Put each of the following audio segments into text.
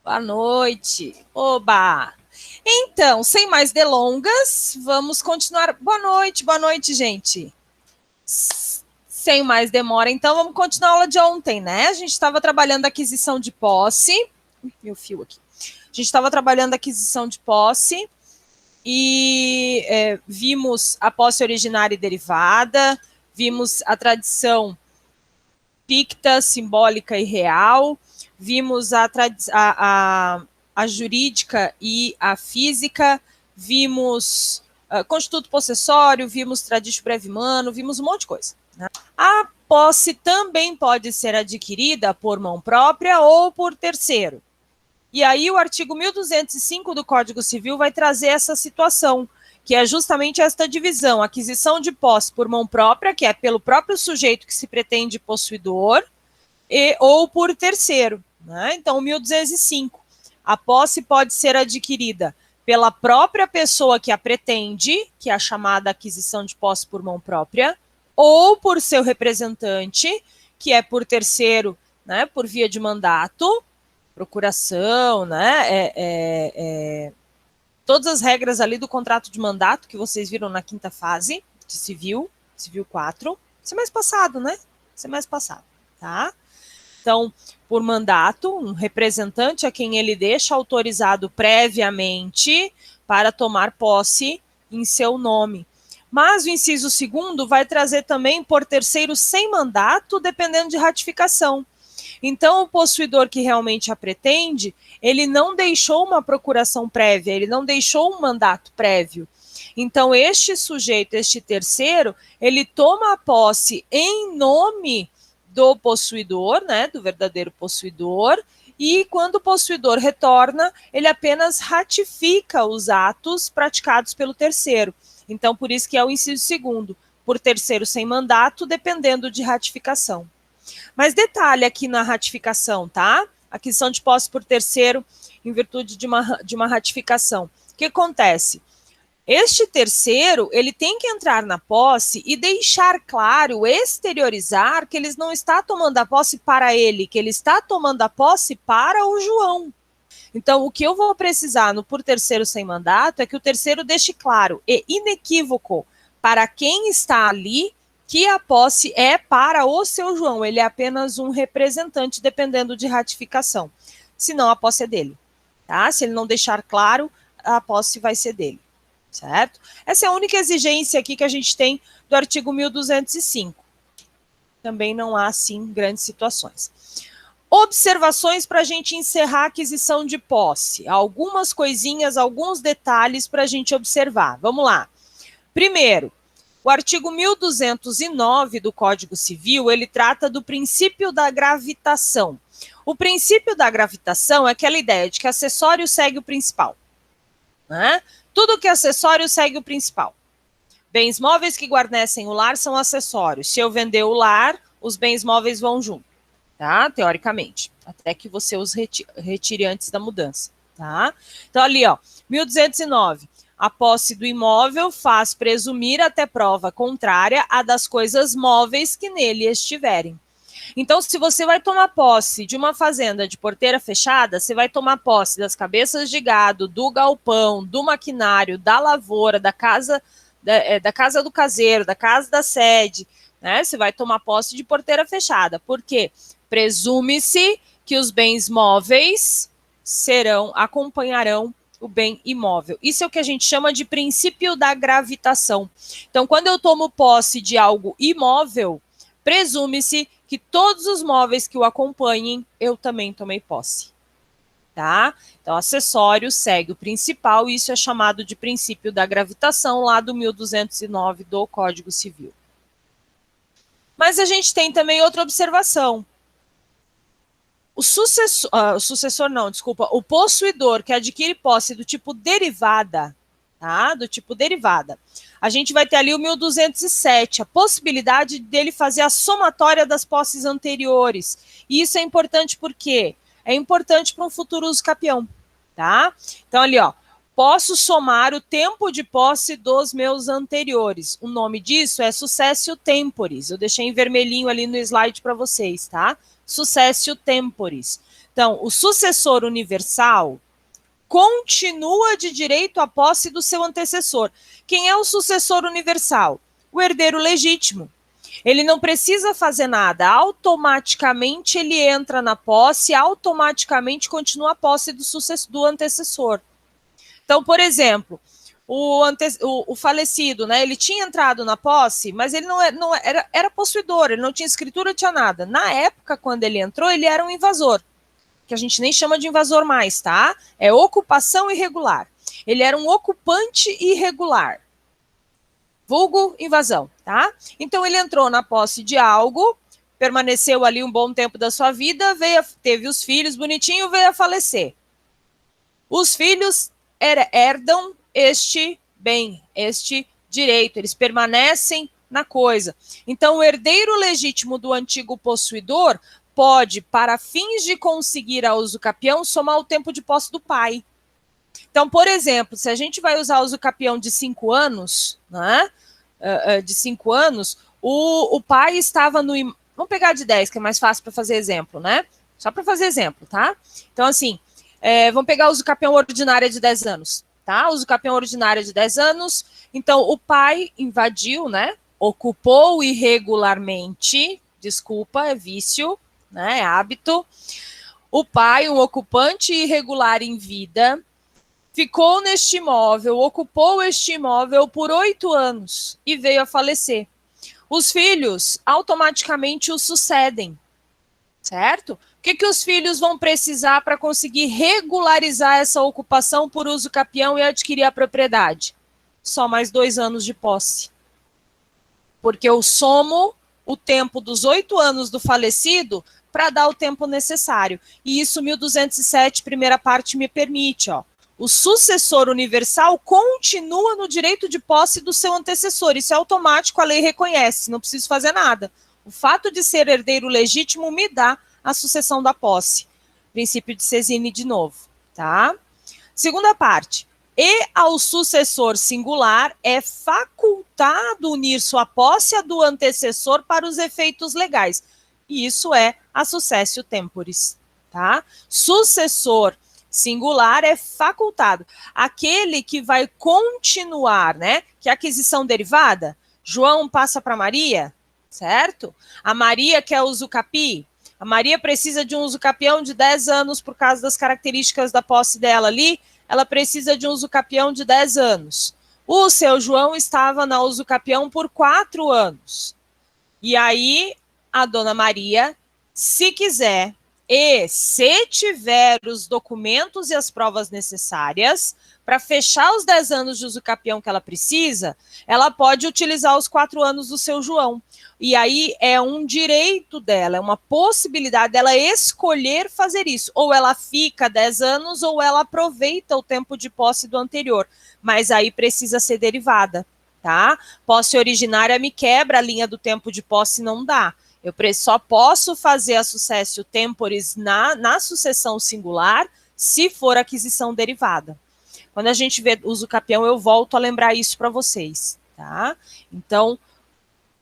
Boa noite. Oba! Então, sem mais delongas, vamos continuar. Boa noite, gente. Sem mais demora, então, vamos continuar a aula de ontem, né? A gente estava trabalhando a aquisição de posse. Meu fio aqui. A gente estava trabalhando a aquisição de posse e vimos a posse originária e derivada, vimos a tradição picta, simbólica e real, vimos a jurídica e a física, vimos constituto possessório, vimos traditio brevimano, vimos um monte de coisa. Né? A posse também pode ser adquirida por mão própria ou por terceiro. E aí o artigo 1205 do Código Civil vai trazer essa situação, que é justamente esta divisão, aquisição de posse por mão própria, que é pelo próprio sujeito que se pretende possuidor, ou por terceiro. Né? Então, 1205, a posse pode ser adquirida pela própria pessoa que a pretende, que é a chamada aquisição de posse por mão própria, ou por seu representante, que é por terceiro, né, por via de mandato, procuração, né, todas as regras ali do contrato de mandato que vocês viram na quinta fase de civil 4, semestre passado, né? Semestre passado, tá? Então, por mandato, um representante a quem ele deixa autorizado previamente para tomar posse em seu nome. Mas o inciso 2º vai trazer também por terceiro sem mandato, dependendo de ratificação. Então, o possuidor que realmente a pretende, ele não deixou uma procuração prévia, ele não deixou um mandato prévio. Então, este sujeito, este terceiro, ele toma a posse em nome do possuidor, né, do verdadeiro possuidor, e quando o possuidor retorna, ele apenas ratifica os atos praticados pelo terceiro. Então, por isso que é o inciso 2º, por terceiro sem mandato, dependendo de ratificação. Mas detalhe aqui na ratificação, tá? Aquisição de posse por terceiro em virtude de uma ratificação. O que acontece? Este terceiro, ele tem que entrar na posse e deixar claro, exteriorizar, que ele não está tomando a posse para ele, que ele está tomando a posse para o João. Então, o que eu vou precisar no por terceiro sem mandato é que o terceiro deixe claro e inequívoco para quem está ali que a posse é para o seu João, ele é apenas um representante, dependendo de ratificação. Senão, a posse é dele, tá? Se ele não deixar claro, a posse vai ser dele, certo? Essa é a única exigência aqui que a gente tem do artigo 1205. Também não há, assim, grandes situações. Observações para a gente encerrar a aquisição de posse. Algumas coisinhas, alguns detalhes para a gente observar. Vamos lá. Primeiro, o artigo 1209 do Código Civil, ele trata do princípio da gravitação. O princípio da gravitação é aquela ideia de que acessório segue o principal. Né? Tudo que é acessório segue o principal. Bens móveis que guarnecem o lar são acessórios. Se eu vender o lar, os bens móveis vão junto, tá? Teoricamente. Até que você os retire antes da mudança, tá? Então, ali, ó, 1209. A posse do imóvel faz presumir até prova contrária a das coisas móveis que nele estiverem. Então, se você vai tomar posse de uma fazenda de porteira fechada, você vai tomar posse das cabeças de gado, do galpão, do maquinário, da lavoura, da casa do caseiro, da casa da sede, né? Você vai tomar posse de porteira fechada. Por quê? Presume-se que os bens móveis acompanharão o bem imóvel. Isso é o que a gente chama de princípio da gravitação. Então, quando eu tomo posse de algo imóvel, presume-se que todos os móveis que o acompanhem, eu também tomei posse. Tá? Então, acessório segue o principal, e isso é chamado de princípio da gravitação, lá do 1209 do Código Civil. Mas a gente tem também outra observação. O possuidor que adquire posse do tipo derivada, tá? Do tipo derivada. A gente vai ter ali o 1207, a possibilidade dele fazer a somatória das posses anteriores. E isso é importante porque é importante para um futuro uso capião, tá? Então, ali, ó, posso somar o tempo de posse dos meus anteriores. O nome disso é successio temporis. Eu deixei em vermelhinho ali no slide para vocês, tá? Successio temporis. Então, o sucessor universal continua de direito à posse do seu antecessor. Quem é o sucessor universal? O herdeiro legítimo. Ele não precisa fazer nada, automaticamente ele entra na posse, automaticamente continua a posse do antecessor. Então, por exemplo, o falecido, né, ele tinha entrado na posse, mas ele não era possuidor, ele não tinha escritura, tinha nada. Na época, quando ele entrou, ele era um invasor, que a gente nem chama de invasor mais, tá? É ocupação irregular. Ele era um ocupante irregular, vulgo invasão, tá? Então ele entrou na posse de algo, permaneceu ali um bom tempo da sua vida, teve os filhos, bonitinho, veio a falecer. Os filhos herdam este bem, este direito, eles permanecem na coisa. Então o herdeiro legítimo do antigo possuidor pode, para fins de conseguir a usucapião, somar o tempo de posse do pai. Então, por exemplo, se a gente vai usar o usucapião de 5 anos, né, de 5 anos, o pai estava no... Vamos pegar de 10, que é mais fácil para fazer exemplo, né? Só para fazer exemplo, tá? Então, assim, vamos pegar o usucapião ordinária de 10 anos, tá? O usucapião ordinária de 10 anos. Então, o pai invadiu, né? Ocupou irregularmente, desculpa, é vício, né? É hábito. O pai, um ocupante irregular em vida, ficou neste imóvel, ocupou este imóvel por 8 anos e veio a falecer. Os filhos automaticamente o sucedem, certo? O que os filhos vão precisar para conseguir regularizar essa ocupação por uso capião e adquirir a propriedade? Só mais 2 anos de posse. Porque eu somo o tempo dos 8 anos do falecido para dar o tempo necessário. E isso 1207, primeira parte, me permite, ó. O sucessor universal continua no direito de posse do seu antecessor. Isso é automático, a lei reconhece, não preciso fazer nada. O fato de ser herdeiro legítimo me dá a sucessão da posse. Princípio de Cesini de novo, tá? Segunda parte. E ao sucessor singular é facultado unir sua posse à do antecessor para os efeitos legais. E isso é a successio temporis, tá? Sucessor singular é facultado. Aquele que vai continuar, né? Que é aquisição derivada. João passa para Maria, certo? A Maria quer usucapi. A Maria precisa de um usucapião de 10 anos por causa das características da posse dela ali. Ela precisa de um usucapião de 10 anos. O seu João estava na usucapião por 4 anos. E aí, a dona Maria, se quiser, e se tiver os documentos e as provas necessárias para fechar os 10 anos de usucapião que ela precisa, ela pode utilizar os 4 anos do seu João. E aí é um direito dela, é uma possibilidade dela escolher fazer isso. Ou ela fica 10 anos, ou ela aproveita o tempo de posse do anterior. Mas aí precisa ser derivada, tá? Posse originária me quebra a linha do tempo de posse, não dá. Eu só posso fazer a successio temporis na sucessão singular se for aquisição derivada. Quando a gente vê usucapião, eu volto a lembrar isso para vocês, tá? Então,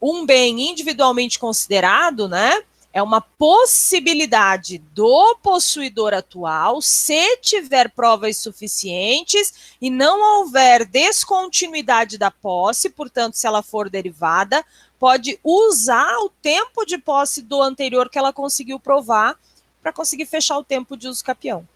um bem individualmente considerado, né, é uma possibilidade do possuidor atual, se tiver provas suficientes e não houver descontinuidade da posse, portanto, se ela for derivada, pode usar o tempo de posse do anterior que ela conseguiu provar para conseguir fechar o tempo de usucapião.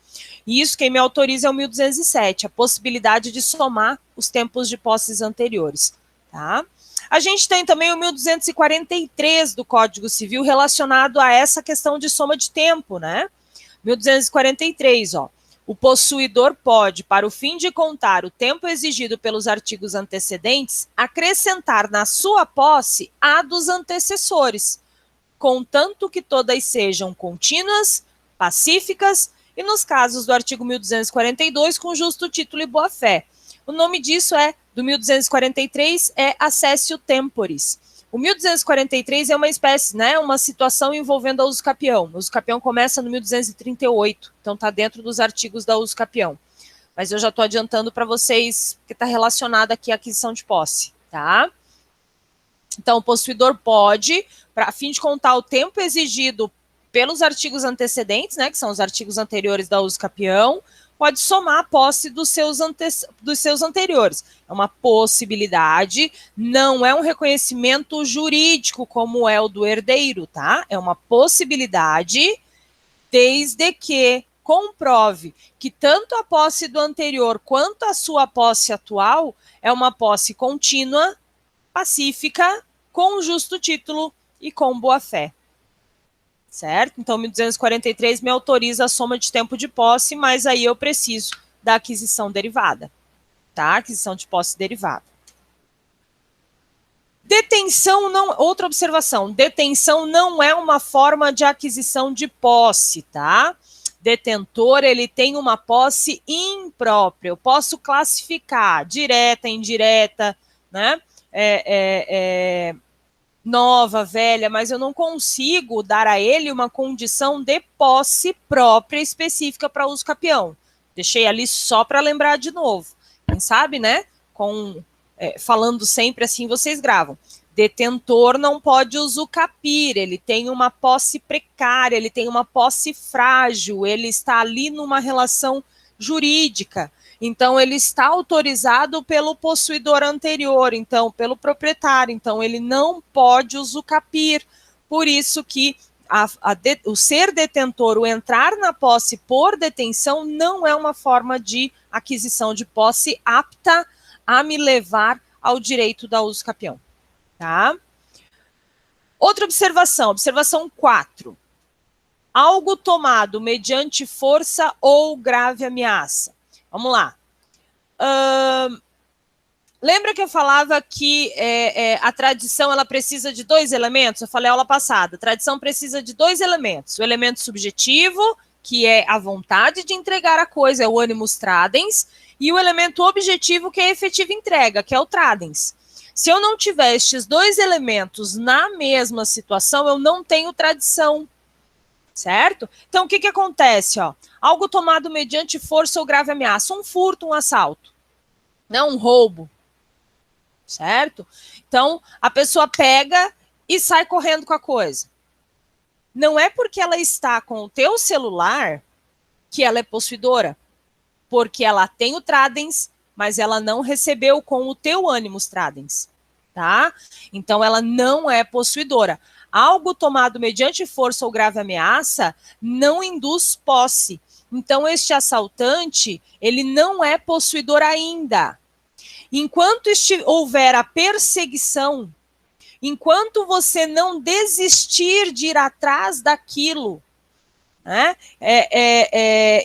E isso quem me autoriza é o 1207, a possibilidade de somar os tempos de posses anteriores, tá? A gente tem também o 1243 do Código Civil relacionado a essa questão de soma de tempo, né? 1243, ó. O possuidor pode, para o fim de contar o tempo exigido pelos artigos antecedentes, acrescentar na sua posse a dos antecessores, contanto que todas sejam contínuas, pacíficas e, nos casos do artigo 1242, com justo título e boa-fé. O nome disso do 1243, é accessio temporis. O 1243 é uma espécie, né, uma situação envolvendo a usucapião. O usucapião começa no 1238, então está dentro dos artigos da usucapião. Mas eu já estou adiantando para vocês, que está relacionado aqui à aquisição de posse, tá? Então, o possuidor pode, a fim de contar o tempo exigido pelos artigos antecedentes, né, que são os artigos anteriores da uso capião, pode somar a posse dos seus anteriores. É uma possibilidade, não é um reconhecimento jurídico como é o do herdeiro, tá? É uma possibilidade, desde que comprove que tanto a posse do anterior quanto a sua posse atual é uma posse contínua, pacífica, com justo título e com boa-fé. Certo? Então, 1243 me autoriza a soma de tempo de posse, mas aí eu preciso da aquisição derivada, tá? Aquisição de posse derivada. Detenção não... Outra observação, detenção não é uma forma de aquisição de posse, tá? Detentor, ele tem uma posse imprópria. Eu posso classificar direta, indireta, né? Nova, velha, mas eu não consigo dar a ele uma condição de posse própria específica para uso capião. Deixei ali só para lembrar de novo. Quem sabe, né? Falando sempre assim, vocês gravam. Detentor não pode usucapir, ele tem uma posse precária, ele tem uma posse frágil, ele está ali numa relação jurídica. Então, ele está autorizado pelo possuidor anterior, então, pelo proprietário. Então, ele não pode usucapir. Por isso que o ser detentor, o entrar na posse por detenção, não é uma forma de aquisição de posse apta a me levar ao direito da uso capião. Tá? Outra observação, observação 4. Algo tomado mediante força ou grave ameaça. Vamos lá. Lembra que eu falava que a tradição ela precisa de 2 elementos? Eu falei aula passada. A tradição precisa de 2 elementos. O elemento subjetivo, que é a vontade de entregar a coisa, é o animus tradens, e o elemento objetivo, que é a efetiva entrega, que é o tradens. Se eu não tiver estes 2 elementos na mesma situação, eu não tenho tradição. Certo? Então, o que acontece? Ó? Algo tomado mediante força ou grave ameaça. Um furto, um assalto. Não um roubo. Certo? Então, a pessoa pega e sai correndo com a coisa. Não é porque ela está com o teu celular que ela é possuidora. Porque ela tem o tradens, mas ela não recebeu com o teu animus tradens. Tá? Então, ela não é possuidora. Algo tomado mediante força ou grave ameaça não induz posse. Então, este assaltante, ele não é possuidor ainda. Enquanto houver a perseguição, enquanto você não desistir de ir atrás daquilo, né?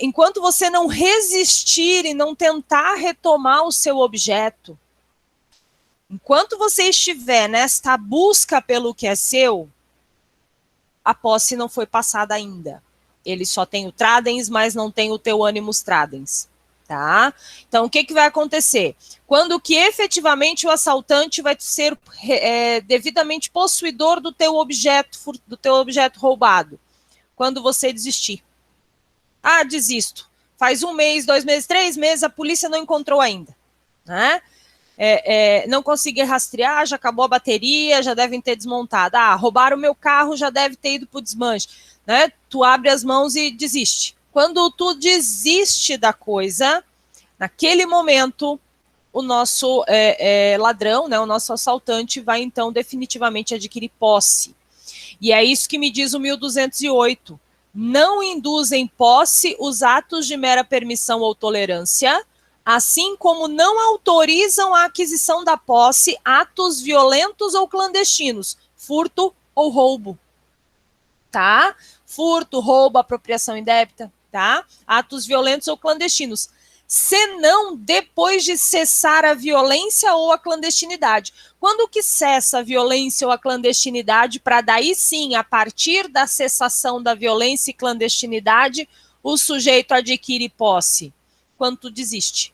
Enquanto você não resistir e não tentar retomar o seu objeto, enquanto você estiver nesta busca pelo que é seu, a posse não foi passada ainda. Ele só tem o tradens, mas não tem o teu animus tradens. Tá? Então, o que vai acontecer? Quando que efetivamente o assaltante vai ser devidamente possuidor do teu objeto roubado? Quando você desistir. Ah, desisto. Faz 1 mês, 2 meses, 3 meses, a polícia não encontrou ainda. Né? Não consegui rastrear, já acabou a bateria, já devem ter desmontado. Ah, roubaram o meu carro, já deve ter ido para o desmanche. Né? Tu abre as mãos e desiste. Quando tu desiste da coisa, naquele momento, o nosso ladrão, né, o nosso assaltante, vai então definitivamente adquirir posse. E é isso que me diz o 1208. Não induzem posse os atos de mera permissão ou tolerância, assim como não autorizam a aquisição da posse atos violentos ou clandestinos, furto ou roubo. Tá? Furto, roubo, apropriação indébita, tá? Atos violentos ou clandestinos. Senão depois de cessar a violência ou a clandestinidade. Quando que cessa a violência ou a clandestinidade, para daí sim, a partir da cessação da violência e clandestinidade, o sujeito adquire posse? Quando tu desiste.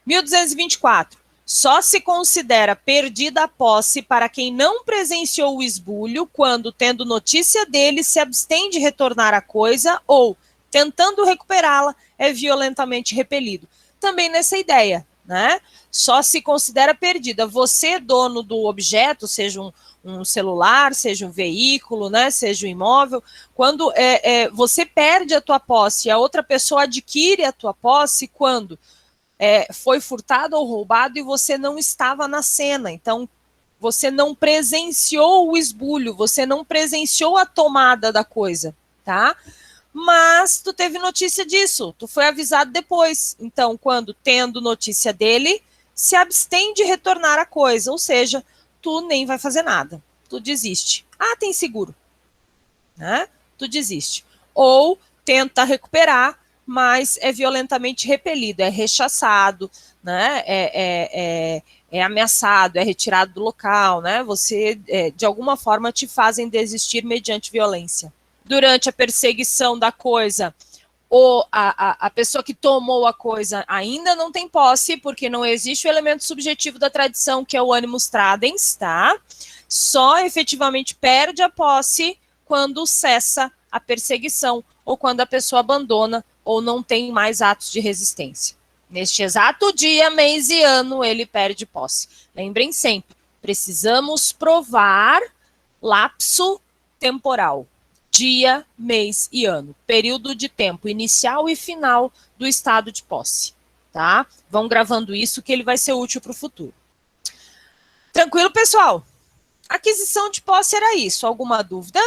1224. Só se considera perdida a posse para quem não presenciou o esbulho quando, tendo notícia dele, se abstém de retornar a coisa ou, tentando recuperá-la, é violentamente repelido. Também nessa ideia, né? Só se considera perdida. Você, dono do objeto, seja um celular, seja um veículo, né, seja um imóvel, quando você perde a tua posse e a outra pessoa adquire a tua posse, quando foi furtado ou roubado e você não estava na cena. Então, você não presenciou o esbulho, você não presenciou a tomada da coisa, tá? Mas tu teve notícia disso, tu foi avisado depois. Então, quando tendo notícia dele, se abstém de retornar a coisa, ou seja, tu nem vai fazer nada, tu desiste. Ah, tem seguro, né? Tu desiste. Ou tenta recuperar, mas é violentamente repelido, é rechaçado, né? É ameaçado, é retirado do local, né? Você, de alguma forma, te fazem desistir mediante violência. Durante a perseguição da coisa, ou a pessoa que tomou a coisa ainda não tem posse, porque não existe o elemento subjetivo da tradição, que é o animus tradens, tá? Só efetivamente perde a posse quando cessa a perseguição, ou quando a pessoa abandona ou não tem mais atos de resistência. Neste exato dia, mês e ano, ele perde posse. Lembrem sempre, precisamos provar lapso temporal. Dia, mês e ano. Período de tempo inicial e final do estado de posse. Tá? Vão gravando isso que ele vai ser útil para o futuro. Tranquilo, pessoal? Aquisição de posse era isso. Alguma dúvida?